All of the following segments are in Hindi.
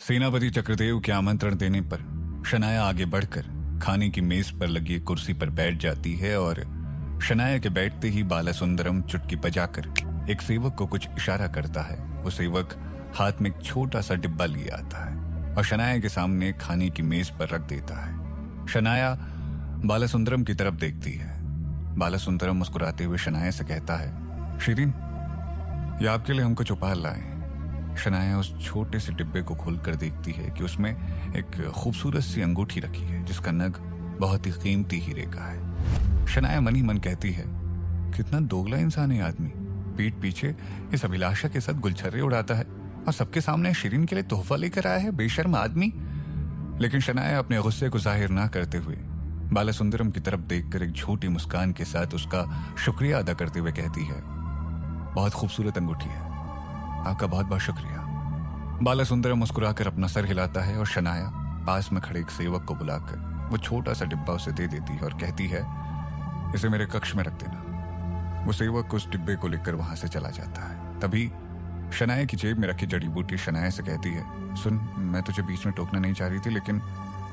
सेनापति चक्रदेव के आमंत्रण देने पर शनाया आगे बढ़कर खाने की मेज पर लगी एक कुर्सी पर बैठ जाती है और शनाया के बैठते ही बालासुंदरम चुटकी बजाकर एक सेवक को कुछ इशारा करता है। वो सेवक हाथ में एक छोटा सा डिब्बा लिए आता है और शनाया के सामने खाने की मेज पर रख देता है। शनाया बालासुंदरम की तरफ देखती है। बालासुंदरम मुस्कुराते हुए शनाया से कहता है, शिरीन, ये आपके लिए हम कुछ उपहार लाए। शनाया उस छोटे से डिब्बे को खोलकर देखती है कि उसमें एक खूबसूरत सी अंगूठी रखी है जिसका नग बहुत ही कीमती हीरे का है। शनाया मन ही मन कहती है, कितना दोगला इंसान है आदमी, पीठ पीछे इस अभिलाषा के साथ गुलछर्रे उड़ाता है और सबके सामने शिरीन के लिए तोहफा लेकर आया है, बेशर्म आदमी। लेकिन शनाया अपने गुस्से को जाहिर ना करते हुए बालासुंदरम की तरफ देखकर एक झूठी मुस्कान के साथ उसका शुक्रिया अदा करते हुए कहती है, बहुत खूबसूरत अंगूठी है, आपका बहुत बहुत शुक्रिया। बालासुंदरम मुस्कुराकर अपना सर हिलाता है और शनाया पास में खड़े एक सेवक को बुलाकर वो छोटा सा डिब्बा उसे दे देती है और कहती है, इसे मेरे कक्ष में रख देना। वो सेवक उस डिब्बे को लेकर वहां से चला जाता है। तभी शनाया की जेब में रखी जड़ी बूटी शनाया से कहती है, सुन, मैं तुझे बीच में टोकना नहीं चाह रही थी, लेकिन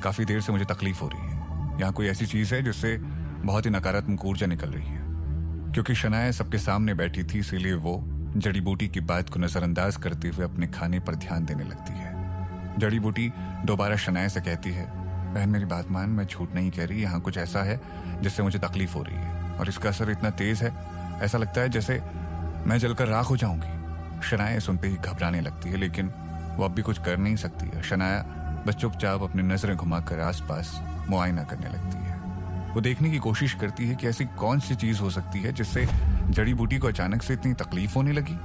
काफी देर से मुझे तकलीफ हो रही है। यहाँ कोई ऐसी चीज है जिससे बहुत ही नकारात्मक ऊर्जा निकल रही है। क्योंकि शनाया सबके सामने बैठी थी, इसीलिए वो जड़ी बूटी की बात को नजरअंदाज करते हुए अपने खाने पर ध्यान देने लगती है। जड़ी बूटी दोबारा शनाया से कहती है, बहन मेरी बात मान, मैं झूठ नहीं कह रही, यहाँ कुछ ऐसा है जिससे मुझे तकलीफ हो रही है और इसका असर इतना तेज है, ऐसा लगता है जैसे मैं जलकर राख हो जाऊंगी। शनाया सुनते ही घबराने लगती है, लेकिन वो अब भी कुछ कर नहीं सकती है। शनाया बस चुपचाप अपनी नजरें घुमाकर आसपास मुआयना करने लगती है। वो देखने की कोशिश करती है कि ऐसी कौन सी चीज हो सकती है जिससे जड़ी बूटी को अचानक से इतनी तकलीफ होने लगी।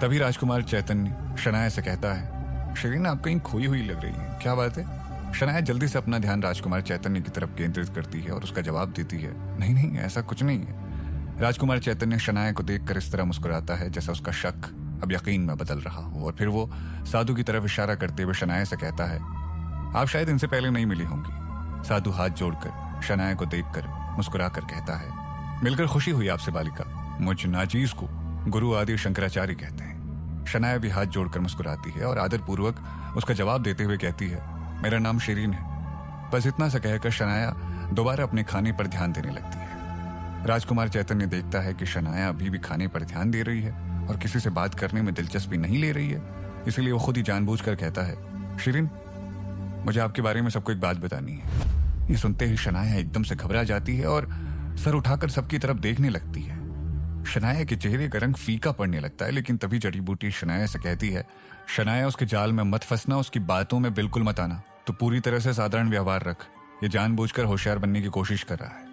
तभी राजकुमार चैतन्य शनाया से कहता है, शिरीन, आप कहीं खोई हुई लग रही है, क्या बात है? शनाया जल्दी से अपना ध्यान राजकुमार चैतन्य की तरफ केंद्रित करती है और उसका जवाब देती है, नहीं नहीं, ऐसा कुछ नहीं है। राजकुमार चैतन्य शनाया को देखकर इस तरह मुस्कुराता है जैसा उसका शक अब यकीन में बदल रहा हो और फिर वो साधु की तरफ इशारा करते हुए शनाया से कहता है, आप शायद इनसे पहले नहीं मिली होंगी। साधु हाथ जोड़कर शनाया को देखकर मुस्कुराकर कहता है, मिलकर खुशी हुई आपसे बालिका, मुझ नाजीज को गुरु आदि शंकराचार्य कहते हैं। शनाया भी हाथ जोड़कर मुस्कुराती है और आदर पूर्वक उसका जवाब देते हुए कहती है, मेरा नाम शिरीन है। बस इतना सा कहकर शनाया दोबारा अपने खाने पर ध्यान देने लगती है। राजकुमार चैतन्य देखता है कि शनाया अभी भी खाने पर ध्यान दे रही है और किसी से बात करने में दिलचस्पी नहीं ले रही है, इसलिए वो खुद ही जानबूझकर कहता है, शिरीन, मुझे आपके बारे में सबको एक बात बतानी है। ये सुनते ही शनाया एकदम से घबरा जाती है और सर उठाकर सबकी तरफ देखने लगती है। शनाया के चेहरे का रंग फीका पड़ने लगता है, लेकिन तभी जड़ी बूटी शनाया से कहती है, शनाया, उसके जाल में मत फंसना, उसकी बातों में बिल्कुल मत आना, तो पूरी तरह से साधारण व्यवहार रख, ये जानबूझकर होशियार बनने की कोशिश कर रहा है।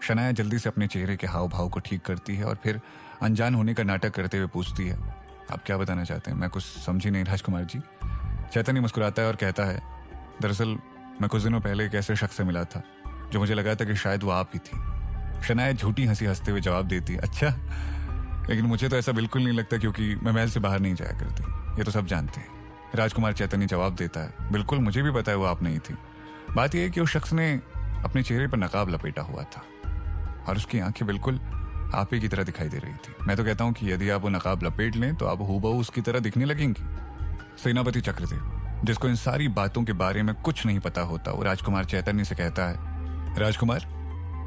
शनाया जल्दी से अपने चेहरे के हाव भाव को ठीक करती है और फिर अनजान होने का नाटक करते हुए पूछती है, आप क्या बताना चाहते हैं? मैं कुछ समझी नहीं राजकुमार जी। चैतन्य मुस्कुराता है और कहता है, दरअसल मैं कुछ दिनों पहले एक ऐसे शख्स से मिला था जो मुझे लगा था कि शायद वो आप ही थी। शनाया झूठी हंसी हंसते हुए जवाब देती, अच्छा, लेकिन मुझे तो ऐसा बिल्कुल नहीं लगता क्योंकि मैं महल से बाहर नहीं जाया करती, ये तो सब जानते हैं। राजकुमार चैतन्य जवाब देता है, बिल्कुल, मुझे भी पता है वो आप नहीं थी। बात यह है कि उस शख्स ने अपने चेहरे पर नकाब लपेटा हुआ था और उसकी आंखें बिल्कुल आप ही की तरह दिखाई दे रही थी। मैं तो कहता हूं कि यदि आप वो नकाब लपेट लें तो आप हूबहू उसकी तरह दिखने लगेंगी। सेनापति चक्रदेव, जिसको इन सारी बातों के बारे में कुछ नहीं पता होता, वो राजकुमार चैतन्य से कहता है, राजकुमार,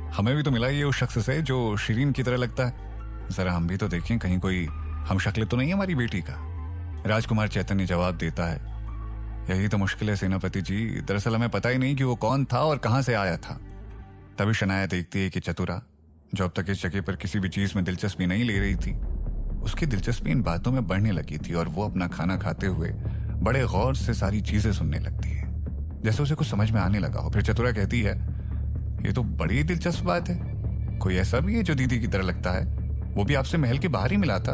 हमें भी तो मिला ये उस शख्स से जो शिरीन की तरह लगता है, जरा हम भी तो देखें कहीं कोई हम शक्ल तो नहीं है हमारी बेटी का। राजकुमार चैतन्य जवाब देता है, यही तो मुश्किल है सेनापति जी, दरअसल हमें पता ही नहीं कि वो कौन था और कहां से आया था। तभी शनाया देखती है कि चतुरा, जो अब तक इस जगह पर किसी भी चीज में दिलचस्पी नहीं ले रही थी, उसकी दिलचस्पी इन बातों में बढ़ने लगी थी और वो अपना खाना खाते हुए बड़े गौर से सारी चीजें सुनने लगती है, जैसे उसे कुछ समझ में आने लगा हो। फिर चतुरा कहती है, ये तो बड़ी दिलचस्प बात है, कोई ऐसा भी है जो दीदी की तरह लगता है, वो भी आपसे महल के बाहर ही मिला था,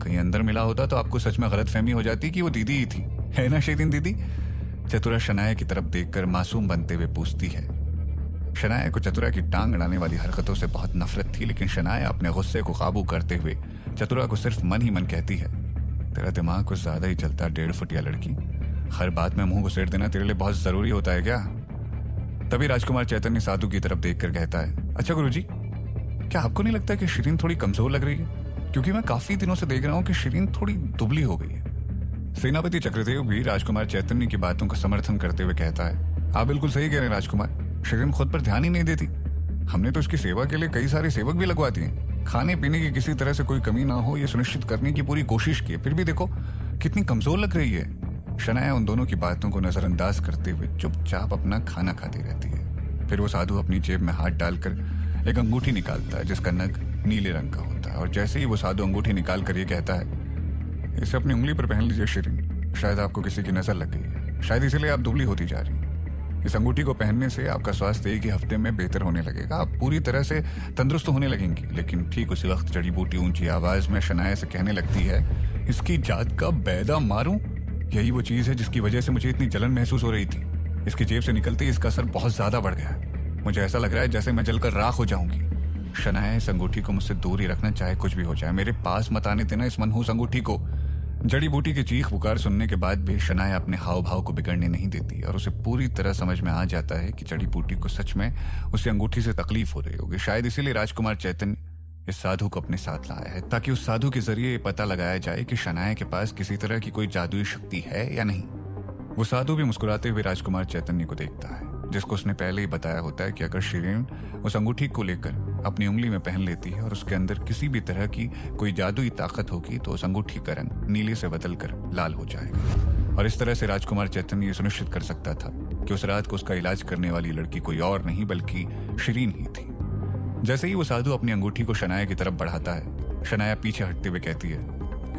कहीं अंदर मिला होता तो आपको सच में गलतफहमी हो जाती कि वो दीदी ही थी, है ना शिरीन दीदी? चतुरा शनाया की तरफ देखकर मासूम बनते हुए पूछती है। शनाया को चतुरा की टांग अड़ाने वाली हरकतों से बहुत नफरत थी, लेकिन शनाया अपने गुस्से को काबू करते हुए चतुरा को सिर्फ मन ही मन कहती है, तेरा दिमाग कुछ ज्यादा ही चलता, 1.5 फुटिया लड़की, हर बात में मुंह घुसेड़ देना तेरे लिए बहुत जरूरी होता है क्या? तभी राजकुमार चैतन्य साधु की तरफ देखकर कहता है, अच्छा गुरुजी, क्या आपको नहीं लगता कि शिरीन थोड़ी कमजोर लग रही है? क्योंकि मैं काफी दिनों से देख रहा हूं कि शिरीन थोड़ी दुबली हो गई है। सेनापति चक्रदेव भी राजकुमार चैतन्य की बातों का समर्थन करते हुए कहता है, आप बिल्कुल सही कह रहे हैं राजकुमार, शिरीन खुद पर ध्यान ही नहीं देती। हमने तो इसकी सेवा के लिए कई सारे सेवक भी लगवा दिए, खाने पीने की किसी तरह से कोई कमी ना हो ये सुनिश्चित करने की पूरी कोशिश की, फिर भी देखो कितनी कमजोर लग रही है। शनाया उन दोनों की बातों को नजरअंदाज करते हुए चुपचाप अपना खाना खाती रहती है। फिर वो साधु अपनी जेब में हाथ डालकर एक अंगूठी निकालता है जिसका नग नीले रंग का होता है, और जैसे ही वो साधु अंगूठी निकाल कर ये कहता है, इसे अपनी उंगली पर पहन लीजिए शिरीन, शायद आपको किसी की नजर लग गई है, शायद इसीलिए आप दुबली होती जा रही हैं। इस अंगूठी को पहनने से आपका स्वास्थ्य एक ही हफ्ते में बेहतर होने लगेगा, आप पूरी तरह से तंदुरुस्त होने लगेंगी। लेकिन ठीक उसी वक्त जड़ी बूटी ऊंची आवाज में शनाया से कहने लगती है, इसकी जात का बैदा मारूं, यही वो चीज है जिसकी वजह से मुझे इतनी जलन महसूस हो रही थी। इसकी जेब से निकलते ही इसका असर बहुत ज्यादा बढ़ गया, मुझे ऐसा लग रहा है जैसे मैं जलकर राख हो जाऊंगी। शनाया इस अंगूठी को मुझसे दूर ही रखना, चाहे कुछ भी हो जाए, मेरे पास मत आने देना इस मनहूस अंगूठी को। जड़ी बूटी की चीख पुकार सुनने के बाद भी शनाया अपने हाव भाव को बिगड़ने नहीं देती, और उसे पूरी तरह समझ में आ जाता है कि जड़ी बूटी को सच में उसे अंगूठी से तकलीफ हो रही होगी। शायद इसीलिए राजकुमार चैतन्य इस साधु को अपने साथ लाया है, ताकि उस साधु के जरिए पता लगाया जाए कि शनाया के पास किसी तरह की कोई जादुई शक्ति है या नहीं। वो साधु भी मुस्कुराते हुए राजकुमार चैतन्य को देखता है, जिसको उसने पहले ही बताया होता है कि अगर शिरीन उस अंगूठी को लेकर अपनी उंगली में पहन लेती है और उसके अंदर किसी भी तरह की कोई जादुई ताकत होगी तो उस अंगूठी का रंग नीले से बदलकर लाल हो जाएगा। और इस तरह से राजकुमार चैतन्य ये सुनिश्चित कर सकता था कि उस रात को उसका इलाज करने वाली लड़की कोई और नहीं बल्कि शिरीन ही थी। जैसे ही वो साधु अपनी अंगूठी को शनाया की तरफ बढ़ाता है, शनाया पीछे हटते हुए कहती है,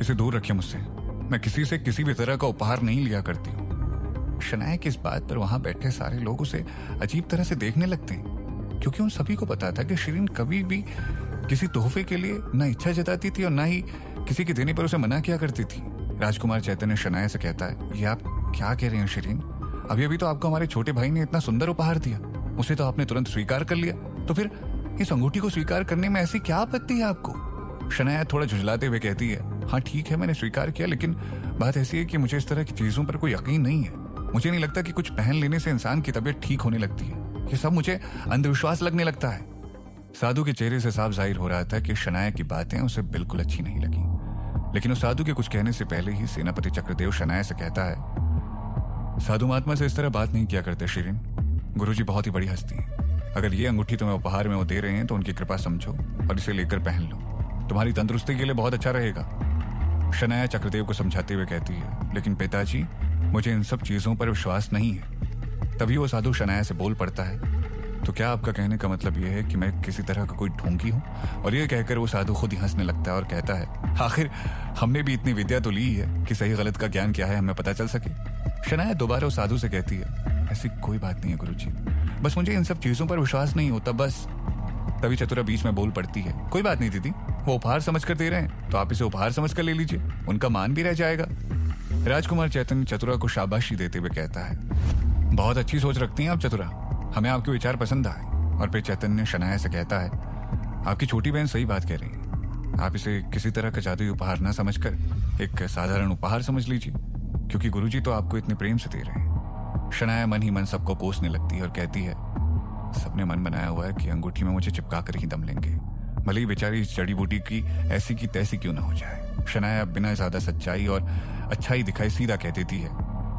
इसे दूर रखिए मुझसे, मैं किसी से किसी भी तरह का उपहार नहीं लिया करती हूँ। शनाया की इस बात पर वहां बैठे सारे लोग उसे अजीब तरह से देखने लगते हैं, क्योंकि उन सभी को पता था कि शिरीन कभी भी किसी तोहफे के लिए ना इच्छा जताती थी और ना ही किसी के देने पर उसे मना किया करती थी। राजकुमार चैतन्य शनाया से कहता है, ये आप क्या कह रहे हैं शिरीन, अभी अभी तो आपको हमारे छोटे भाई ने इतना सुंदर उपहार दिया, उसे तो आपने तुरंत स्वीकार कर लिया, तो फिर इस अंगूठी को स्वीकार करने में ऐसी क्या आपत्ति है आपको? शनाया थोड़ा झुंझलाते हुए कहती है, हाँ ठीक है मैंने स्वीकार किया, लेकिन बात ऐसी है कि मुझे इस तरह की चीजों पर कोई यकीन नहीं है। मुझे नहीं लगता कि कुछ पहन लेने से इंसान की तबीयत ठीक होने लगती है, ये सब मुझे अंधविश्वास लगने लगता है। साधु के चेहरे से साफ जाहिर हो रहा था कि शनाया की बातें उसे बिल्कुल अच्छी नहीं लगी, लेकिन उस साधु के कुछ कहने से पहले ही सेनापति चक्रदेव शनाया से कहता है, साधु महात्मा से इस तरह बात नहीं किया करते शिरीन, गुरुजी बहुत ही बड़ी हस्ती है, अगर ये अंगूठी तुम्हें उपहार में वो दे रहे हैं तो उनकी कृपा समझो और इसे लेकर पहन लो, तुम्हारी तंदुरुस्ती के लिए बहुत अच्छा रहेगा। शनाया चक्रदेव को समझाते हुए कहती है, लेकिन पिताजी मुझे इन सब चीजों पर विश्वास नहीं है। तभी वो साधु शनाया से बोल पड़ता है, तो क्या आपका कहने का मतलब यह है कि मैं किसी तरह का कोई ढोंगी हूं? और यह कहकर वो साधु खुद ही हंसने लगता है और कहता है, आखिर हमने भी इतनी विद्या तो ली है कि सही गलत का ज्ञान क्या है हमें पता चल सके। शनाया दोबारा उस साधु से कहती है, ऐसी कोई बात नहीं है गुरुजी, बस मुझे इन सब चीजों पर विश्वास नहीं होता बस। तभी चतुरा बीच में बोल पड़ती है, कोई बात नहीं दीदी, वो उपहार समझ कर दे रहे हैं तो आप इसे उपहार समझ कर ले लीजिए, उनका मान भी रह जाएगा। राजकुमार चैतन्य चतुरा को शाबाशी देते हुए कहता है, बहुत अच्छी सोच रखती हैं आप चतुरा, हमें आपके विचार पसंद आए। और फिर चैतन्य शनाया से कहता है, आपकी छोटी बहन सही बात कह रही है, आप इसे किसी तरह का जादुई उपहार ना समझकर एक साधारण उपहार समझ लीजिए, क्योंकि गुरुजी तो आपको इतने प्रेम से दे रहे हैं। शनाया मन ही मन सबको कोसने लगती है और कहती है, सबने मन बनाया हुआ है कि अंगूठी में मुझे चिपका कर ही दम लेंगे, भले ही बेचारी इस जड़ी बूटी की ऐसी की तैसी क्यों ना हो जाए। शनाया बिना ज्यादा सच्चाई और अच्छाई दिखाई सीधा कह देती है,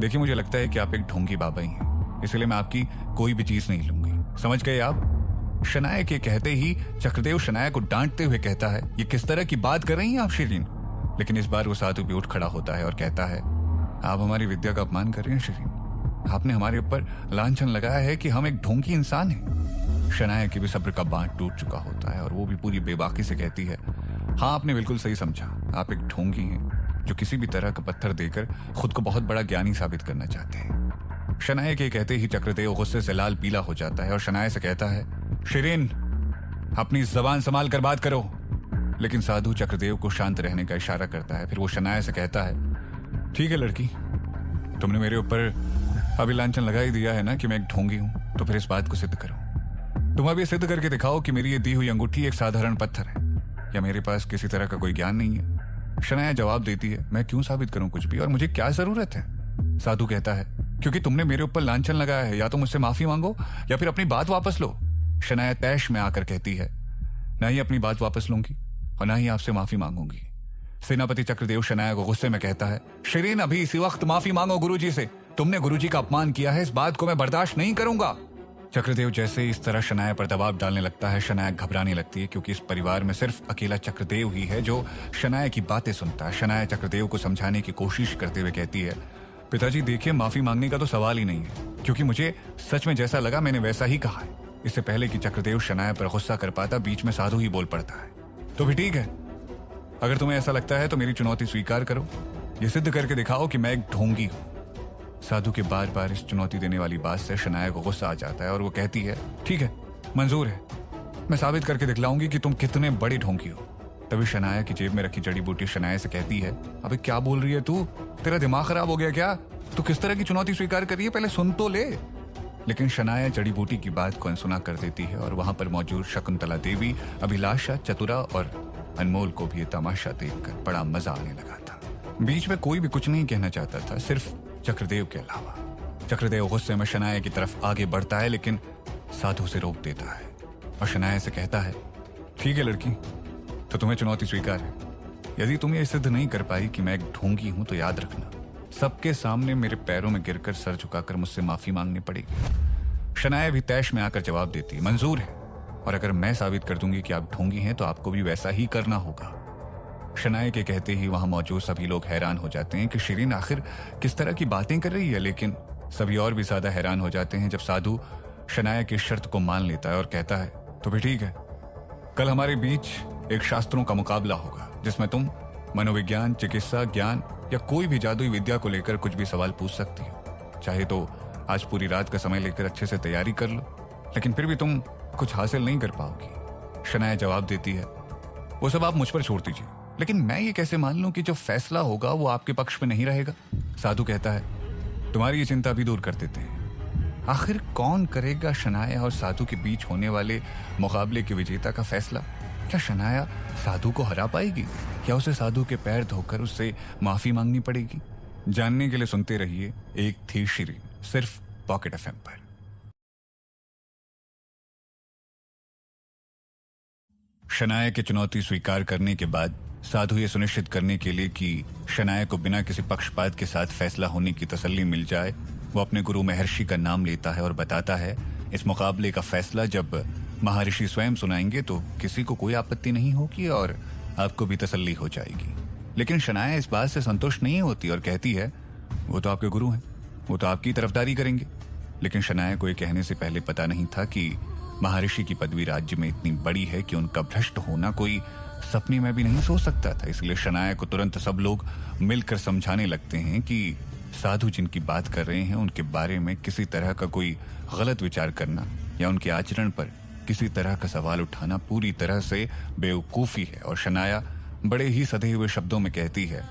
देखिए मुझे लगता है कि आप एक ढोंगी बाबा ही हैं, इसलिए मैं आपकी कोई भी चीज नहीं लूंगी, समझ गए आप? शनाया के कहते ही चक्रदेव शनाया को डांटते हुए कहता है, ये किस तरह की बात कर रही हैं आप शिरीन? लेकिन इस बार वो साधु भी उठ खड़ा होता है और कहता है, आप हमारी विद्या का अपमान कर रहे हैं शिरीन, आपने हमारे ऊपर लांछन लगाया है कि हम एक ढोंगी इंसान हैं। शनाया की भी सब्र का बांध टूट चुका होता है और वो भी पूरी बेबाकी से कहती है, हाँ आपने बिल्कुल सही समझा, आप एक ढोंगी हैं जो किसी भी तरह का पत्थर देकर खुद को बहुत बड़ा ज्ञानी साबित करना चाहते हैं। शनाया के कहते ही चक्रदेव गुस्से से लाल पीला हो जाता है और शनाया से कहता है, शिरीन अपनी जबान संभाल कर बात करो। लेकिन साधु चक्रदेव को शांत रहने का इशारा करता है। फिर वो शनाया से कहता है, ठीक है लड़की, तुमने मेरे ऊपर अभी लांछन लगा ही दिया है ना कि मैं एक ढोंगी हूं, तो फिर इस बात को सिद्ध करो। तुम अभी सिद्ध करके दिखाओ कि मेरी ये दी हुई अंगूठी एक साधारण पत्थर है या मेरे पास किसी तरह का कोई ज्ञान नहीं है। शनाया जवाब देती है, मैं क्यों साबित करूं कुछ भी, और मुझे क्या जरूरत है? साधु कहता है, क्योंकि तुमने मेरे ऊपर लांछन लगाया है, या तो मुझसे माफी मांगो या फिर अपनी बात वापस लो। शनाया तैश में आकर कहती है, ना ही अपनी बात वापस लूंगी और ना ही आपसे माफी मांगूंगी। सेनापति चक्रदेव शनाया को गुस्से में कहता है, शिरीन अभी इसी वक्त माफी मांगो गुरुजी से, तुमने गुरुजी का अपमान किया है, इस बात को मैं बर्दाश्त नहीं करूंगा। चक्रदेव जैसे ही इस तरह शनाया पर दबाव डालने लगता है, शनाया घबराने लगती है क्योंकि इस परिवार में सिर्फ अकेला चक्रदेव ही है जो शनाया की बातें सुनता है। शनाया चक्रदेव को समझाने की कोशिश करते हुए कहती है, पिताजी देखिए, माफी मांगने का तो सवाल ही नहीं है, क्योंकि मुझे सच में जैसा लगा मैंने वैसा ही कहा है। इससे पहले कि चक्रदेव शनाया पर गुस्सा कर पाता, बीच में साधु ही बोल पड़ता है, तो भी ठीक है, अगर तुम्हें ऐसा लगता है तो मेरी चुनौती स्वीकार करो, ये सिद्ध करके दिखाओ कि मैं एक ढोंगी हूं। साधु के बार बार इस चुनौती देने वाली बात से शनाया को गुस्सा आ जाता है और वो कहती है, ठीक है, मंजूर है, मैं साबित करके दिखलाऊंगी कि तुम कितने बड़ी ढोंगी हो। तभी शनाया की जेब में रखी जड़ी बूटी शनाया से कहती है, अबे क्या बोल रही है तू, तेरा दिमाग खराब हो गया क्या? तू किस तरह की चुनौती स्वीकार कर रही है, पहले सुन तो ले। लेकिन शनाया जड़ी बूटी की बात को अनसुना कर देती है और वहां पर मौजूद शकुंतला देवी, अभिलाषा, चतुरा और अनमोल को भी ये तमाशा देखकर बड़ा मजा आने लगा था। बीच में कोई भी कुछ नहीं कहना चाहता था, सिर्फ चक्रदेव के अलावा। चक्रदेव गुस्से में शनाया की तरफ आगे बढ़ता है लेकिन साधु से रोक देता है और शनाया से कहता है, ठीक है लड़की, तो तुम्हें चुनौती स्वीकार है। यदि तुम ये सिद्ध नहीं कर पाई कि मैं एक ढोंगी हूं तो याद रखना, सबके सामने मेरे पैरों में गिरकर सर झुकाकर मुझसे माफी मांगनी पड़ेगी। शनाया भी तैश में आकर जवाब देती, मंजूर है, और अगर मैं साबित कर दूंगी कि आप ढोंगी हैं तो आपको भी वैसा ही करना होगा। शनाया के कहते ही वहां मौजूद सभी लोग हैरान हो जाते हैं कि शिरीन आखिर किस तरह की बातें कर रही है, लेकिन सभी और भी ज्यादा हैरान हो जाते हैं जब साधु शनाया की शर्त को मान लेता है और कहता है, तो भी ठीक है, कल हमारे बीच एक शास्त्रों का मुकाबला होगा जिसमें तुम मनोविज्ञान, चिकित्सा, ज्ञान या कोई भी जादुई विद्या को लेकर कुछ भी सवाल पूछ सकती हो। चाहे तो आज पूरी रात का समय लेकर अच्छे से तैयारी कर लो, लेकिन फिर भी तुम कुछ हासिल नहीं कर पाओगी। शनाया जवाब देती है, वो सब आप मुझ पर छोड़ दीजिए, लेकिन मैं ये कैसे मान लूं कि जो फैसला होगा वो आपके पक्ष में नहीं रहेगा? साधु कहता है, तुम्हारी ये चिंता भी दूर कर देते हैं। आखिर कौन करेगा शनाया और साधु के बीच होने वाले मुकाबले के विजेता का फैसला? क्या शनाया साधु को हरा पाएगी या उसे साधु के पैर धोकर उससे माफी मांगनी पड़ेगी? जानने के लिए सुनते रहिए एक थी शिरीन, सिर्फ पॉकेट एफएम पर। शनाया की चुनौती स्वीकार करने के बाद साधु ये सुनिश्चित करने के लिए कि शनाया को बिना किसी पक्षपात के साथ फैसला होने की तसल्ली मिल जाए, वो अपने गुरु महर्षि का नाम लेता है और बताता है, इस मुकाबले का फैसला जब महर्षि स्वयं सुनाएंगे तो किसी को कोई आपत्ति नहीं होगी और आपको भी तसल्ली हो जाएगी। लेकिन शनाया इस बात से संतुष्ट नहीं होती और कहती है, वो तो आपके गुरु हैं, वो तो आपकी तरफदारी करेंगे। लेकिन शनाया को ये कहने से पहले पता नहीं था कि महर्षि की पदवी राज्य में इतनी बड़ी है कि उनका भ्रष्ट होना कोई सपने में भी नहीं सोच सकता था। इसलिए शनाया को तुरंत सब लोग मिलकर समझाने लगते हैं कि साधु जिनकी बात कर रहे हैं उनके बारे में किसी तरह का कोई गलत विचार करना या उनके आचरण पर किसी तरह का सवाल उठाना पूरी तरह से बेवकूफी है। और शनाया बड़े ही सधे हुए शब्दों में कहती है,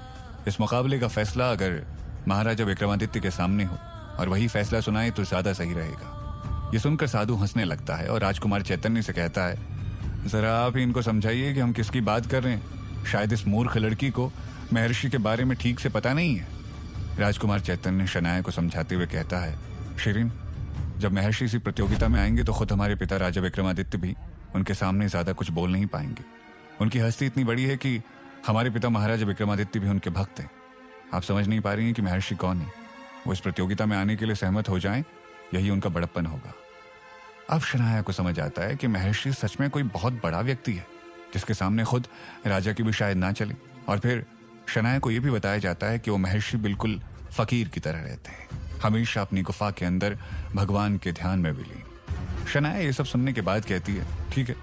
इस मुकाबले का फैसला अगर महाराजा विक्रमादित्य के सामने हो और वही फैसला सुनाए तो ज्यादा सही रहेगा। ये सुनकर साधु हंसने लगता है और राजकुमार चैतन्य से कहता है, जरा आप ही इनको समझाइए कि हम किसकी बात कर रहे हैं, शायद इस मूर्ख लड़की को महर्षि के बारे में ठीक से पता नहीं है। राजकुमार चैतन्य शनाया को समझाते हुए कहता है, शिरीन, जब महर्षि इसी प्रतियोगिता में आएंगे तो खुद हमारे पिता राजा विक्रमादित्य भी उनके सामने ज्यादा कुछ बोल नहीं पाएंगे। उनकी हस्ती इतनी बड़ी है कि हमारे पिता महाराजा विक्रमादित्य भी उनके भक्त हैं। आप समझ नहीं पा रही हैं कि महर्षि कौन है। वो इस प्रतियोगिता में आने के लिए सहमत हो जाएं, यही उनका बड़प्पन होगा। अब शनाया को समझ आता है कि महर्षि सच में कोई बहुत बड़ा व्यक्ति है जिसके सामने खुद राजा की भी शायद ना चले। और फिर शनाया को यह भी बताया जाता है कि वो महर्षि बिल्कुल फकीर की तरह रहते हैं, हमेशा अपनी गुफा के अंदर भगवान के ध्यान में विलीन। शनाया ये सब सुनने के बाद कहती है, ठीक है,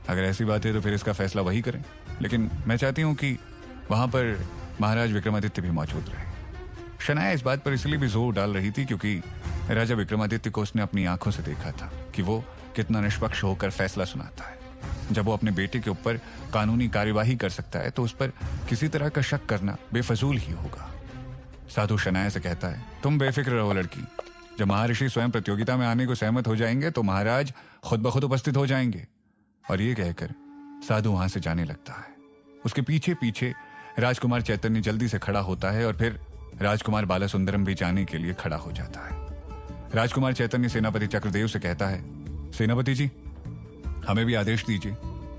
अगर ऐसी बात है तो फिर इसका फैसला वही करें, लेकिन मैं चाहती हूँ कि वहां पर महाराज विक्रमादित्य भी मौजूद रहे। शनाया इस बात पर इसलिए भी जोर डाल रही थी क्योंकि राजा विक्रमादित्य को उसने अपनी आंखों से देखा था कि वो कितना निष्पक्ष होकर फैसला सुनाता है। जब वो अपने बेटे के ऊपर कानूनी कार्यवाही कर सकता है तो उस पर किसी तरह का शक करना बेफजूल ही होगा। साधु शनाया से कहता है, तुम बेफिक्र रहो लड़की, जब महर्षि स्वयं प्रतियोगिता में आने को सहमत हो जाएंगे तो महाराज खुद ब खुद उपस्थित हो जाएंगे। और ये कहकर साधु वहां से जाने लगता है। उसके पीछे पीछे राजकुमार चैतन्य जल्दी से खड़ा होता है और फिर राजकुमार बालासुंदरम भी जाने के लिए खड़ा हो जाता है। राजकुमार चैतन्य सेनापति चक्रदेव से कहता है, सेनापति जी, हमें भी आदेश दीजिए,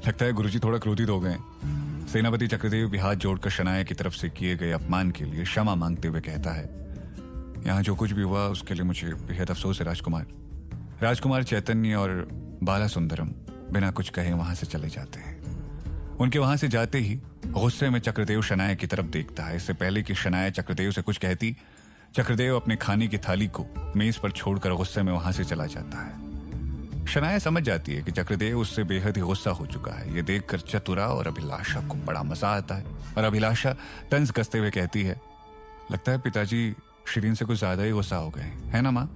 लगता है गुरुजी थोड़ा क्रोधित हो गए। सेनापति चक्रदेव भी हाथ जोड़कर शनाया की तरफ से किए गए अपमान के लिए क्षमा मांगते हुए कहता है, यहाँ जो कुछ भी हुआ उसके लिए मुझे बेहद अफसोस है राजकुमार। राजकुमार चैतन्य और बाला सुंदरम बिना कुछ कहे वहां से चले जाते हैं। उनके वहां से जाते ही गुस्से में चक्रदेव शनाया की तरफ देखता है। इससे पहले कि शनाया चक्रदेव से कुछ कहती, चक्रदेव अपने खाने की थाली को मेज पर छोड़कर गुस्से में वहां से चला जाता है। शनाया समझ जाती है कि चक्रदेव उससे बेहद ही गुस्सा हो चुका है। ये देखकर चतुरा और अभिलाषा को बड़ा मजा आता है और अभिलाषा तंज कसते हुए कहती है, लगता है पिताजी शिरीन से कुछ ज्यादा ही गुस्सा हो गए, है ना माँ?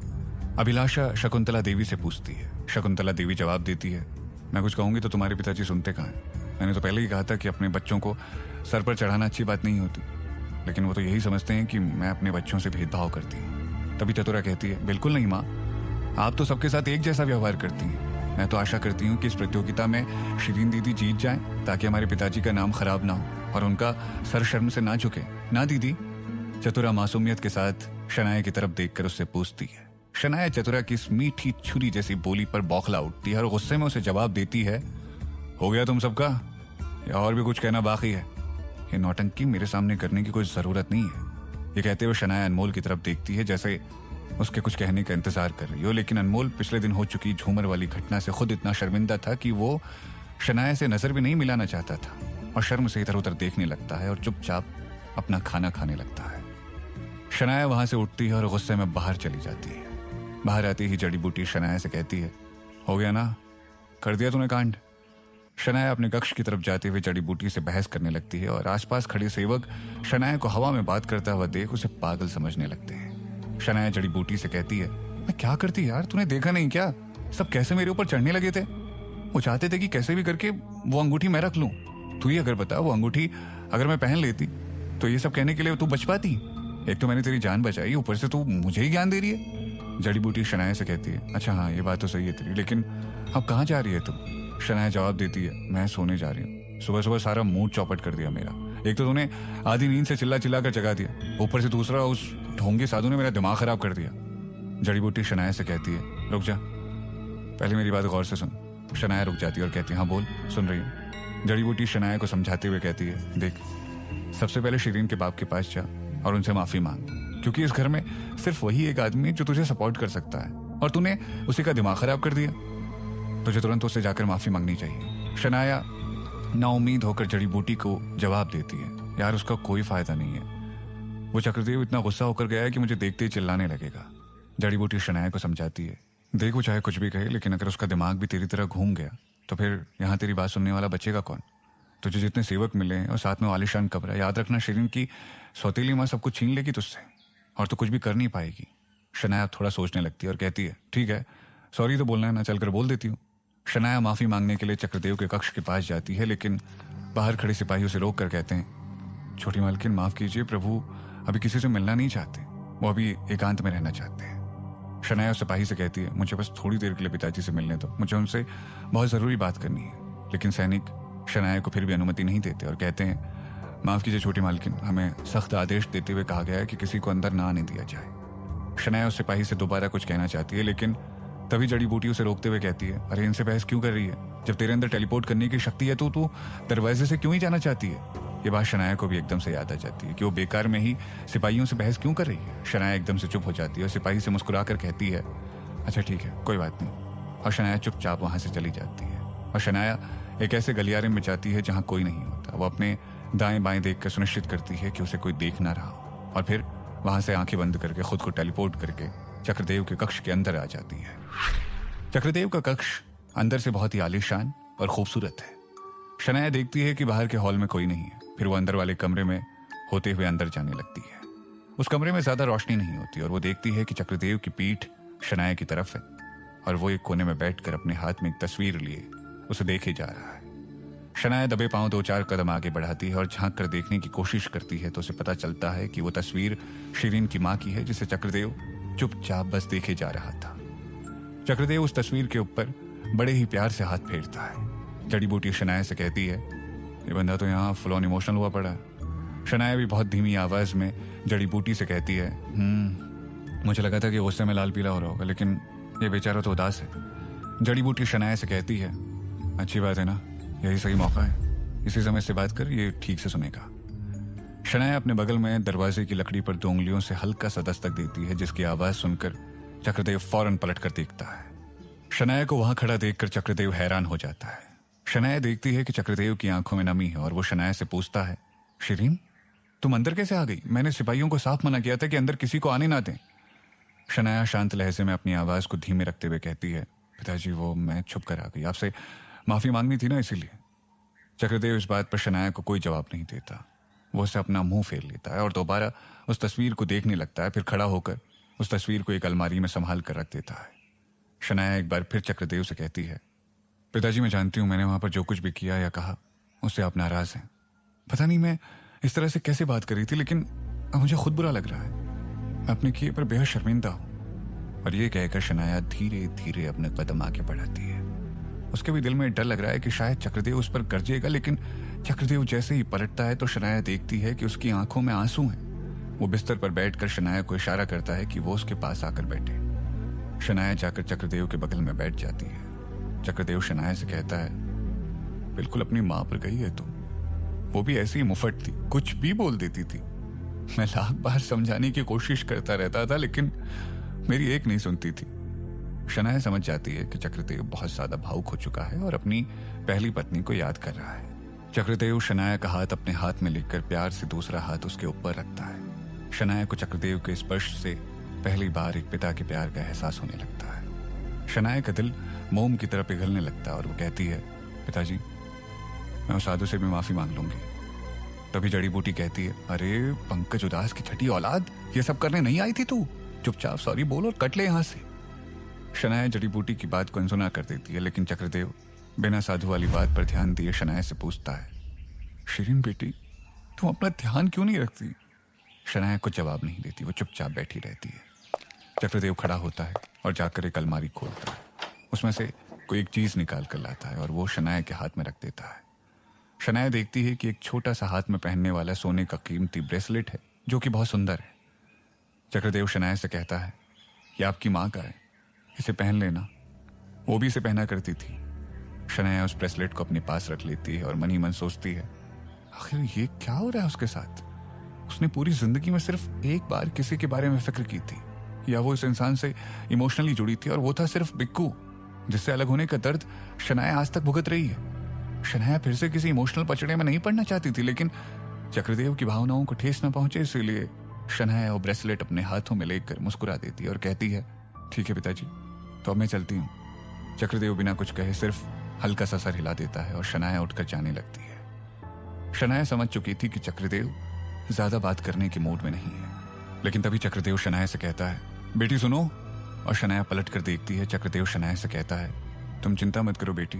अभिलाषा शकुंतला देवी से पूछती है। शकुंतला देवी जवाब देती है, मैं कुछ कहूंगी तो तुम्हारे पिताजी सुनते कहाँ हैं? मैंने तो पहले ही कहा था कि अपने बच्चों को सर पर चढ़ाना अच्छी बात नहीं होती, लेकिन वो तो यही समझते हैं कि मैं अपने बच्चों से भेदभाव करती हूँ। तभी चतुरा कहती है, बिल्कुल नहीं माँ, आप तो सबके साथ एक जैसा व्यवहार करती हैं। मैं तो आशा करती हूँ कि इस प्रतियोगिता में शिरीन दीदी जीत जाएं, ताकि हमारे पिताजी का नाम खराब ना हो और उनका सर शर्म से ना झुके, ना दीदी? चतुरा मासूमियत के साथ शनाया की तरफ देखकर उससे पूछती है। शनाया चतुरा की इस मीठी छुरी जैसी बोली पर बौखला उठती है और गुस्से में उसे जवाब देती है, हो गया तुम सबका, या और भी कुछ कहना बाकी है? ये नौटंकी मेरे सामने करने की कोई जरूरत नहीं है। ये कहते हुए शनाया अनमोल की तरफ देखती है, जैसे उसके कुछ कहने का इंतजार कर रही हो। लेकिन अनमोल पिछले दिन हो चुकी झूमर वाली घटना से खुद इतना शर्मिंदा था कि वो शनाया से नजर भी नहीं मिलाना चाहता था और शर्म से इधर उधर देखने लगता है और चुपचाप अपना खाना खाने लगता है। शनाया वहां से उठती है और गुस्से में बाहर चली जाती है। बाहर आती ही जड़ी बूटी शनाया से कहती है, हो गया ना, कर दिया तूने कांड? शनाया अपने कक्ष की तरफ जाते हुए जड़ी बूटी से बहस करने लगती है और आसपास खड़े सेवक शनाया को हवा में बात करता हुआ देख उसे पागल समझने लगते हैं। शनाया जड़ी बूटी से कहती है, मैं क्या करती यार, तूने देखा नहीं क्या? सब कैसे मेरे ऊपर चढ़ने लगे थे। वो चाहते थे कि कैसे भी करके वो अंगूठी मैं रख लूं। तू ही अगर बता, वो अंगूठी अगर मैं पहन लेती तो ये सब कहने के लिए तू बच पाती? एक तो मैंने तेरी जान बचाई, ऊपर से तू मुझे ही ज्ञान दे रही है। जड़ी बूटी शनाया से कहती है, अच्छा हाँ ये बात तो सही है तेरी, लेकिन अब कहाँ जा रही है तू? शनाया जवाब देती है, मैं सोने जा रही हूँ। सुबह सुबह सारा मूड चौपट कर दिया मेरा। एक तो तूने आधी नींद से चिल्ला चिल्ला कर जगा दिया, ऊपर से दूसरा उस ढोंगी साधु ने मेरा दिमाग खराब कर दिया। जड़ी बूटी शनाया से कहती है, रुक जा, पहले मेरी बात गौर से सुन। शनाया रुक जाती है और कहती है, हाँ बोल, सुन रही हूँ। जड़ी बूटी शनाया को समझाते हुए कहती है, देख, सबसे पहले शिरीन के बाप के पास जा और उनसे माफी मांग, क्योंकि इस घर में सिर्फ वही एक आदमी है जो तुझे सपोर्ट कर सकता है और तूने उसी का दिमाग खराब कर दिया। तुझे तुरंत उससे जाकर माफी मांगनी चाहिए। शनाया नाउम्मीद होकर जड़ी बूटी को जवाब देती है, यार उसका कोई फायदा नहीं है। वो चक्रदेव इतना गुस्सा होकर गया है कि मुझे देखते ही चिल्लाने लगेगा। जड़ी बूटी शनाया को समझाती है, देख वो चाहे कुछ भी कहे, लेकिन अगर उसका दिमाग भी तेरी तरह घूम गया तो फिर यहाँ तेरी बात सुनने वाला बचेगा कौन? तुझे जितने सेवक मिले हैं और साथ में आलिशान कमरा, याद रखना शिरीन की सौतेली माँ सब कुछ छीन लेगी तुझसे और तू कुछ भी कर नहीं पाएगी। शनाया थोड़ा सोचने लगती है और कहती है, ठीक है, सॉरी तो बोलना है ना, चलकर बोल देती हूँ। शनाया माफी मांगने के लिए चक्रदेव के कक्ष के पास जाती है, लेकिन बाहर खड़े सिपाही उसे रोक कर कहते हैं, छोटी मालकिन माफ कीजिए, प्रभु अभी किसी से मिलना नहीं चाहते, वो अभी एकांत में रहना चाहते हैं। शनाया उस सिपाही से कहती है, मुझे बस थोड़ी देर के लिए पिताजी से मिलने दो, मुझे उनसे बहुत जरूरी बात करनी है। लेकिन सैनिक शनाया को फिर भी अनुमति नहीं देते और कहते हैं, माफ कीजिए छोटी मालकिन, हमें सख्त आदेश देते हुए कहा गया है कि किसी को अंदर ना आने दिया जाए। शनाया उस सिपाही से दोबारा कुछ कहना चाहती है, लेकिन तभी जड़ी बूटी उसे रोकते हुए कहती है, अरे इनसे बहस क्यों कर रही है? जब तेरे अंदर टेलीपोर्ट करने की शक्ति है तो तू दरवाजे से क्यों ही जाना चाहती है? ये बात शनाया को भी एकदम से याद आ जाती है कि वो बेकार में ही सिपाहियों से बहस क्यों कर रही है। शनाया एकदम से चुप हो जाती है और सिपाही से मुस्कुराकर कहती है, अच्छा ठीक है, कोई बात नहीं। और शनाया चुपचाप वहां से चली जाती है। और शनाया एक ऐसे गलियारे में जाती है जहां कोई नहीं होता। वो अपने दाएं बाएं देखकर सुनिश्चित करती है कि उसे कोई देख ना रहा हो और फिर वहां से आंखें बंद करके खुद को टेलीपोर्ट करके चक्रदेव के कक्ष के अंदर आ जाती है। चक्रदेव का कक्ष अंदर से बहुत ही आलीशान और खूबसूरत है। शनाया देखती है कि बाहर के हॉल में कोई नहीं है। फिर वो अंदर वाले कमरे में होते हुए अंदर जाने लगती है। उस कमरे में ज्यादा रोशनी नहीं होती और वो देखती है कि चक्रदेव की पीठ शनाया की तरफ है और वो एक कोने में बैठकर अपने हाथ में एक तस्वीर लिए उसे देखे जा रहा है। शनाया दबे पांव 2-4 कदम आगे बढ़ाती है और झांक कर देखने की कोशिश करती है तो उसे पता चलता है कि वो तस्वीर शिरीन की मां की है, जिसे चक्रदेव चुपचाप बस देखे जा रहा था। चक्रदेव उस तस्वीर के ऊपर बड़े ही प्यार से हाथ फेरता है। जड़ी बूटी शनाया से कहती है, ये बंदा तो यहाँ फुल ऑन इमोशनल हुआ पड़ा है। शनाया भी बहुत धीमी आवाज में जड़ी बूटी से कहती है, मुझे लगा था कि गुस्से में लाल पीला हो रहा होगा, लेकिन ये बेचारा तो उदास है। जड़ी बूटी शनाया से कहती है, अच्छी बात है ना, यही सही मौका है। इसी समय से बात कर, ये ठीक से सुनेगा। शनाया अपने बगल में दरवाजे की लकड़ी पर 2 उंगलियों से हल्का सा दस्तक देती है, जिसकी आवाज सुनकर चक्रदेव फौरन पलटकर देखता है। शनाया को वहां खड़ा देखकर चक्रदेव हैरान हो जाता है। शनाया देखती है कि चक्रदेव की आंखों में नमी है और वो शनाया से पूछता है, शिरीन, तुम अंदर कैसे आ गई? मैंने सिपाहियों को साफ मना किया था कि अंदर किसी को आने ना दें। शनाया शांत लहजे में अपनी आवाज को धीमे रखते हुए कहती है, पिताजी वो मैं छुप कर आ गई, आपसे माफी मांगनी थी ना, इसीलिए। चक्रदेव इस बात पर शनाया को कोई जवाब नहीं देता। वो उससे अपना मुंह फेर लेता है और दोबारा उस तस्वीर को देखने लगता है। फिर खड़ा होकर उस तस्वीर को एक अलमारी में संभाल कर रख देता है। शनाया एक बार फिर चक्रदेव से कहती है, पिताजी मैं जानती हूं मैंने वहां पर जो कुछ भी किया या कहा उससे आप नाराज हैं। पता नहीं मैं इस तरह से कैसे बात कर रही थी, लेकिन अब मुझे खुद बुरा लग रहा है। मैं अपने किए पर बेहद शर्मिंदा हूं। और ये कहकर शनाया धीरे धीरे अपने कदम आगे बढ़ाती है। उसके भी दिल में डर लग रहा है कि शायद चक्रदेव उस पर गरजेगा, लेकिन चक्रदेव जैसे ही पलटता है तो शनाया देखती है कि उसकी आंखों में आंसू हैं। वो बिस्तर पर बैठकर शनाया को इशारा करता है कि वो उसके पास आकर बैठे। शनाया जाकर चक्रदेव के बगल में बैठ जाती है। चक्रदेव शनाया से कहता है, बिल्कुल अपनी मां पर गई है तू। वो भी ऐसी मुफट थी, कुछ भी बोल देती थी। मैं लाख बार समझाने की कोशिश करता रहता था, लेकिन मेरी एक नहीं सुनती थी। शनाया समझ जाती है कि चक्रदेव बहुत ज्यादा भावुक हो चुका है और अपनी पहली पत्नी को याद कर रहा है। चक्रदेव शनाया का हाथ अपने हाथ में लेकर प्यार से दूसरा हाथ उसके ऊपर रखता है। शनाया को चक्रदेव के स्पर्श से पहली बार एक पिता के प्यार का एहसास होने लगता है। शनाया का दिल मोम की तरह पिघलने लगता है और वो कहती है, पिताजी मैं उस साधु से भी माफी मांग लूंगी। तभी जड़ी बूटी कहती है, अरे पंकज उदास की छठी औलाद, ये सब करने नहीं आई थी तू, चुपचाप सॉरी बोल और कट ले यहां से। शनाया जड़ी बूटी की बात को अनसुना कर देती है, लेकिन चक्रदेव बिना साधु वाली बात पर ध्यान दिए शनाया से पूछता है, शिरीन बेटी तुम अपना ध्यान क्यों नहीं रखती? शनाया कुछ जवाब नहीं देती, वो चुपचाप बैठी रहती है। चक्रदेव खड़ा होता है और जाकर एक अलमारी खोलता है। उसमें से कोई एक चीज निकाल कर लाता है और वो शनाया के हाथ में रख देता है। शनाया देखती है कि एक छोटा सा हाथ में पहनने वाला सोने का कीमती ब्रेसलेट है, जो कि बहुत सुंदर है। चक्रदेव शनाया से कहता है, ये आपकी माँ का है, इसे पहन लेना। वो भी इसे पहना करती थी। शनाया उस ब्रेसलेट को अपने पास रख लेती है और मन ही मन सोचती है, आखिर ये क्या हो रहा है उसके साथ? उसने पूरी जिंदगी में सिर्फ एक बार किसी के बारे में फिक्र की थी, या वो इस इंसान से इमोशनली जुड़ी थी, और वो था सिर्फ बिक्कू, जिससे अलग होने का दर्द शनाया आज तक भुगत रही है। शनाया फिर से किसी इमोशनल पचड़े में नहीं पड़ना चाहती थी, लेकिन चक्रदेव की भावनाओं को ठेस न पहुंचे, इसीलिए शनाया वो ब्रेसलेट अपने हाथों में लेकर मुस्कुरा देती है और कहती है, ठीक है पिताजी, तो अब मैं चलती हूँ। चक्रदेव बिना कुछ कहे सिर्फ हल्का सा सर हिला देता है और शनाया उठकर जाने लगती है। शनाया समझ चुकी थी कि चक्रदेव ज्यादा बात करने के मूड में नहीं है, लेकिन तभी चक्रदेव शनाया से कहता है, बेटी सुनो। और शनाया पलट कर देखती है। चक्रदेव शनाया से कहता है, तुम चिंता मत करो बेटी,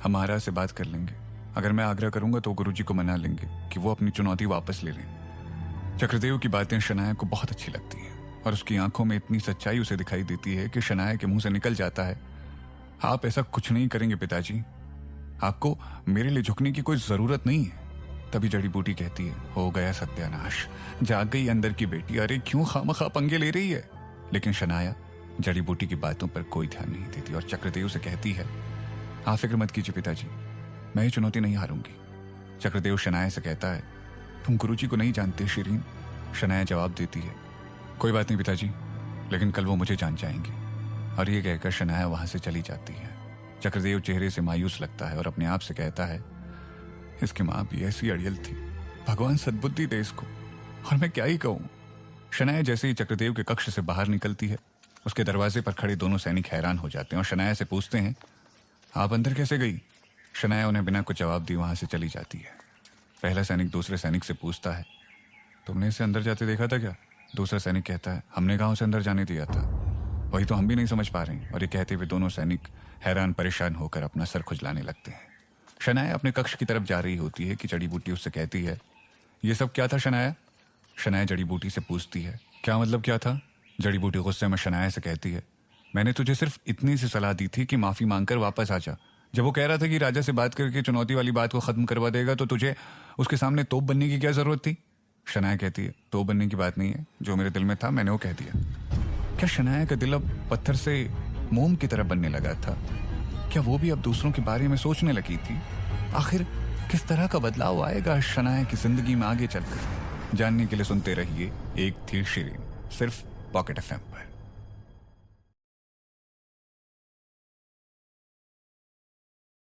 हम महाराज से बात कर लेंगे। अगर मैं आग्रह करूंगा तो गुरुजी को मना लेंगे कि वो अपनी चुनौती वापस ले लें। चक्रदेव की बातें शनाया को बहुत अच्छी लगती हैं और उसकी आंखों में इतनी सच्चाई उसे दिखाई देती है कि शनाया के मुंह से निकल जाता है, आप ऐसा कुछ नहीं करेंगे पिताजी, आपको मेरे लिए झुकने की कोई जरूरत नहीं है। तभी जड़ी बूटी कहती है, हो गया सत्यानाश, जाग गई अंदर की बेटी, अरे क्यों खामखा पंगे ले रही है? लेकिन शनाया जड़ी बूटी की बातों पर कोई ध्यान नहीं देती और चक्रदेव से कहती है, आप फिक्र मत कीजिए पिताजी, मैं ये चुनौती नहीं हारूंगी। चक्रदेव शनाया से कहता है, तुम गुरुजी को नहीं जानते शिरीन। शनाया जवाब देती है, कोई बात नहीं पिताजी, लेकिन कल वो मुझे जान जाएंगे। और ये कहकर शनाया वहां से चली जाती है। चक्रदेव चेहरे से मायूस लगता है और अपने आप से कहता है, इसकी माँ भी ऐसी अड़ियल थी, भगवान सद्बुद्धि दे इसको, और मैं क्या ही कहूं। शनाया जैसे ही चक्रदेव के कक्ष से बाहर निकलती है, उसके दरवाजे पर खड़े दोनों सैनिक हैरान हो जाते हैं और शनाया से पूछते हैं, आप अंदर कैसे गई? शनाया उन्हें बिना कुछ जवाब दिए वहां से चली जाती है। पहला सैनिक दूसरे सैनिक से पूछता है, तुमने इसे अंदर जाते देखा था क्या? दूसरा सैनिक कहता है, हमने कहाँ उसे अंदर जाने दिया था, वही तो हम भी नहीं समझ पा रहे हैं। और ये कहते हुए दोनों सैनिक हैरान परेशान होकर अपना सर खुजलाने लगते हैं। शनाया अपने कक्ष की तरफ जा रही होती है कि जड़ी बूटी उससे कहती है, ये सब क्या था शनाया? शनाया जड़ी बूटी से पूछती है, क्या मतलब क्या था? जड़ी बूटी गुस्से में शनाया से कहती है, मैंने तुझे सिर्फ इतनी सी सलाह दी थी कि माफी मांगकर वापस आ जा। जब वो कह रहा था कि राजा से बात करके चुनौती वाली बात को खत्म करवा देगा, तो तुझे उसके सामने तोप बनने की क्या जरूरत थी? शनाया कहती है, तोप बनने की बात नहीं है, जो मेरे दिल में था मैंने वो कह दिया। क्या शनाया का दिल अब पत्थर से मोम की तरह बनने लगा था? क्या वो भी अब दूसरों के बारे में सोचने लगी थी? आखिर किस तरह का बदलाव आएगा शनाया की जिंदगी में आगे चलकर, जानने के लिए सुनते रहिए एक थी शिरीन, सिर्फ पॉकेट एफएम पर।